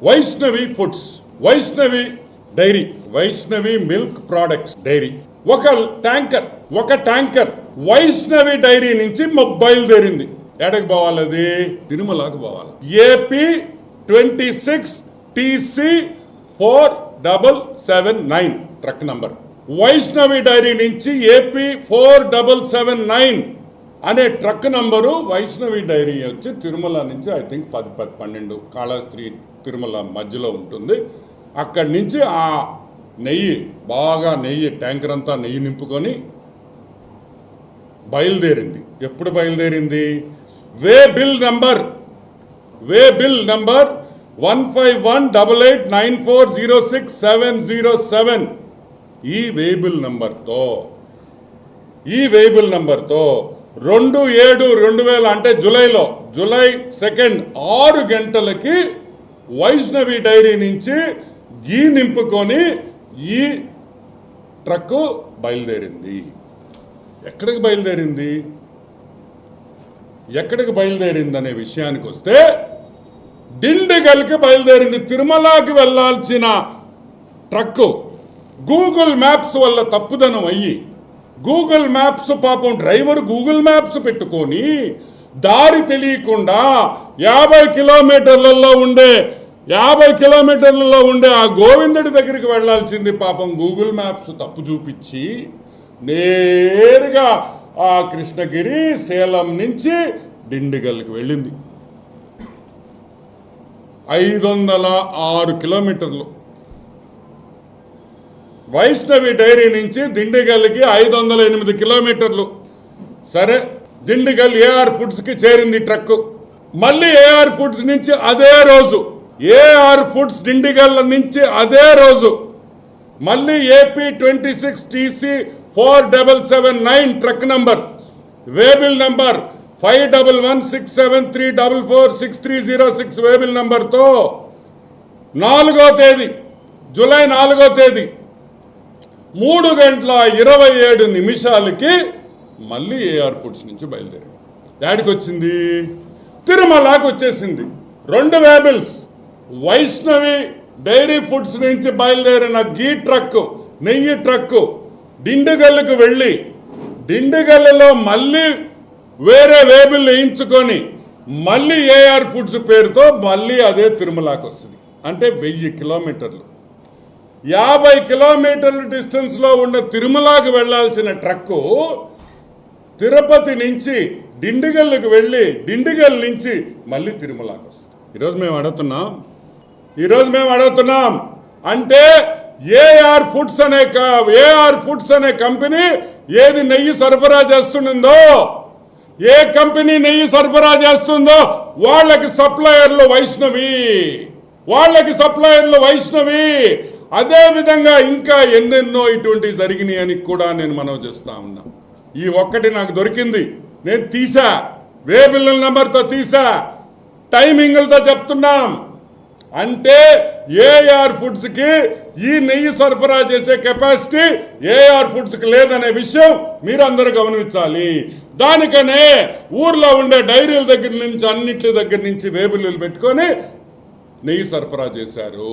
Vaishnavi foods, Vaishnavi dairy, Vaishnavi milk products dairy ఒక tanker Vaishnavi dairy నుంచి బయలుదేరింది. ఎక్కడికి పోవాలి? అది తిరుమలకు పోవాలి. AP 26 TC 4779 truck number. Vaishnavi dairy నుంచి ఏపీ 4779 అనే ట్రక్ నంబరు. వైష్ణవి డైరీ వచ్చి తిరుమల నుంచి ఐ థింక్ 10-12 కాళహస్తి తిరుమల మధ్యలో ఉంటుంది. అక్కడి నుంచి ఆ నెయ్యి ట్యాంకర్ అంతా నెయ్యి నింపుకొని బయలుదేరింది. ఎప్పుడు బయలుదేరింది? వే బిల్ నంబర్ 1518894060707 ఈ వేబిల్ నంబర్తో 27/2000 అంటే జూలై 2 6 గంటలకి వైష్ణవి డైరీ నుంచి గీ నింపుకొని ఈ ట్రక్కు బయలుదేరింది. ఎక్కడికి బయలుదేరింది అనే విషయానికి వస్తే డిండిగల్కి బయలుదేరింది. తిరుమలకి వెళ్లాల్సిన ట్రక్కు గూగుల్ మ్యాప్స్ వల్ల తప్పుదనం అయ్యి, గూగుల్ మ్యాప్స్ పాపం డ్రైవర్ గూగుల్ మ్యాప్స్ పెట్టుకొని దారి తెలియకుండా 50 కిలోమీటర్లలో ఉండే ఆ గోవిందుడి దగ్గరికి వెళ్లాల్సింది పాపం గూగుల్ మ్యాప్స్ తప్పు చూపించి నేరుగా ఆ కృష్ణగిరి సేలం నుంచి డిండిగల్కి వెళ్ళింది. 506 కిలోమీటర్లు. వైష్ణవి డైరీ నుంచి దిండిగల్కి 508 కిలోమీటర్లు. సరే, దిండిగల్ ఏఆర్ ఫుడ్స్కి చేరింది ట్రక్కు. మళ్ళీ ఏఆర్ ఫుడ్స్ నుంచి అదే రోజు, ఏఆర్ ఫుడ్స్ డిండిగల్ నుంచి అదే రోజు మళ్ళీ AP 26 TC 4779 truck number, waybill number 511673446306 waybill నంబర్తో జూలై 4వ తేదీ 3:27 మళ్ళీ ఏఆర్ ఫుడ్స్ నుంచి బయలుదేరింది. దాడికి వచ్చింది, తిరుమలకి వచ్చేసింది. 2 వేబిల్స్. వైష్ణవి డైరీ ఫుడ్స్ నుంచి బయలుదేరిన గీ ట్రక్, నెయ్యి ట్రక్కు డిండిగల్కి వెళ్ళి డిండిగల్లో మళ్ళీ వేరే వేబిల్ వేయించుకొని మళ్ళీ ఏఆర్ ఫుడ్స్ పేరుతో మళ్ళీ అదే తిరుమలకి వస్తుంది. అంటే 1000 కిలోమీటర్లు. 50 కిలోమీటర్ల డిస్టెన్స్లో ఉన్న తిరుమలకి వెళ్లాల్సిన ట్రక్కు తిరుపతి నుంచి డిండిగల్కి వెళ్ళి డిండిగల్ నుంచి మళ్ళీ తిరుమలకి వస్తుంది. ఈరోజు మేము అడుగుతున్నాం అంటే ఏఆర్ ఫుడ్స్ అనే కంపెనీ ఏది నెయ్యి సరఫరా చేస్తుందో, ఏ కంపెనీ నెయ్యి సరఫరా చేస్తుందో వాళ్ళకి సప్లయర్లు వైష్ణవి. అదే విధంగా ఇంకా ఎన్నెన్నో ఇటువంటివి జరిగినాయి అని కూడా నేను మనవి చేస్తా ఉన్నా. ఈ ఒక్కటి నాకు దొరికింది, నేను తీసా, వేబిల్ నంబర్తో తీసా, టైమింగ్లతో చెప్తున్నాం. అంటే ఏఆర్ ఫుడ్స్కి ఈ నెయ్యి సరఫరా చేసే కెపాసిటీ ఏఆర్ ఫుడ్స్కి లేదనే విషయం మీరందరూ గమనించాలి. దానికనే ఊర్లో ఉండే డైరీల దగ్గర నుంచి అన్నింటి దగ్గర నుంచి వేబిల్లు పెట్టుకొని నెయ్యి సరఫరా చేశారు.